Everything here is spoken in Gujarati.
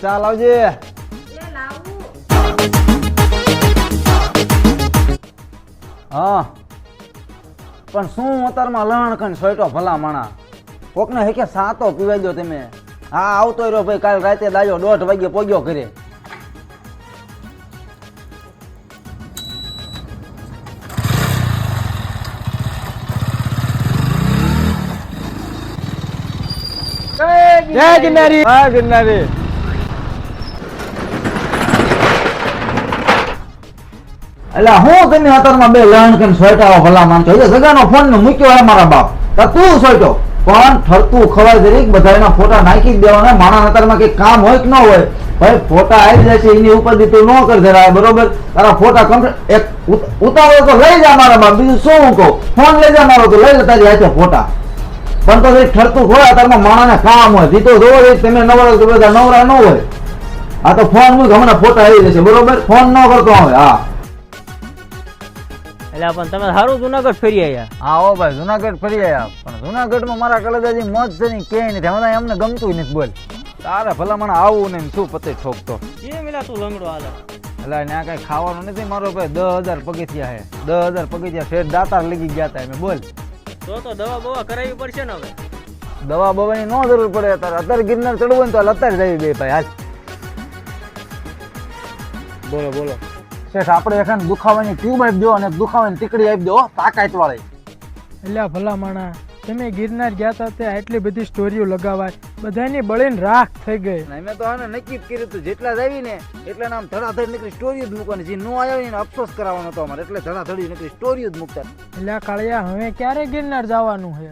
ચા લાવજે. હા પણ શું અત્યારમાં લણ કણ સોયટો ભલા માણા કોકને હે કે સાતો પીવાઈ દો તમે. હા આવતો રહ્યો ભાઈ, કાલ રાતે દાજો 1:30 વાગે પોગ્યો ઘરે. જય ગિરનારી. હા ગિરનારી. એટલે હું તમે અત્યારમાં બે લણ કણ સોયટાઓ ભલા માનતો. એટલે સગાનો ફોન ને મૂક્યો હે મારા બાપ તો તું સોયટો પણ ઠરતું ખવાય જરીક બધાના ફોટા નાખી જ દેવાના. માણસ અત્યારમાં કઈ કામ હોય કે ન હોય ભાઈ, ફોટા આવી જાય છે એની ઉપર તું ન કર જરા, બરોબર? તારા ફોટા કમ્પ્લીટ એક ઉતારો તો લઈ જા મારા બાપ, બીજું શું હું કહું? ફોન લઈ જા મારો તો લઈ લે તારી હાથે ફોટા. પણ તો ઠરતું ખોય અત્યારમાં માણસને કામ હોય જીતો જોવો તમે નવરા તો બધા નવરા ન હોય. આ તો ફોન મૂક હમણાં ફોટા આવી જશે, બરોબર? ફોન ન કરતો હોય. હા એટલે પણ તમે સારું જુનાગઢ ફરી આવ્યા. હા ઓ ભાઈ જુનાગઢ ફરી આવ્યા, પણ જુનાગઢમાં મારા કલેજાજી મોજ છે ને ક્યાંય નથી. હમણાં એમને ગમતું નથી. બોલ તારે ભલા મને આવું ને શું પતે ઠોકતો એ મિલા તું લંગડો હાલે. એટલે ત્યાં કઈ ખાવાનું નથી મારો ભાઈ. 10,000 પગથિયા હે, 10,000 પગથિયા શેઠ દાતાર લગી ગયા હતા. બોલ તો દવા બવા કરાવવી પડશે ને હવે. દવા બવાની ન જરૂર પડે. અત્યારે ગિરનાર ચડવું ને તો અત્યારે જવી બે ભાઈ. હાલ બોલો બોલો. શેઠ આપણે એખાને દુખાવાની ટ્યુબ આપી દો અને દુખાવાની ટીકડી આપી દો તાકાત વાળી. એટલે ભલા માણા તમે ગિરનાર ગયા હતા ત્યાં એટલી બધી સ્ટોરીઓ લગાવાય, બધાની બળીને રાખ થઈ ગઈ. મેં તો આને નક્કી જ કર્યું હતું, જેટલા જ આવી ને એટલા આમ ધડાધડ નીકળી સ્ટોરી જ મૂકવાની. જે નો આવ્યો એને અફસોસ કરાવવાનો હતો અમારે, એટલે ધડાધડી નીકળી સ્ટોરી જ મૂકતા. એટલે કાળિયા હવે ક્યારે ગિરનાર જવાનું છે?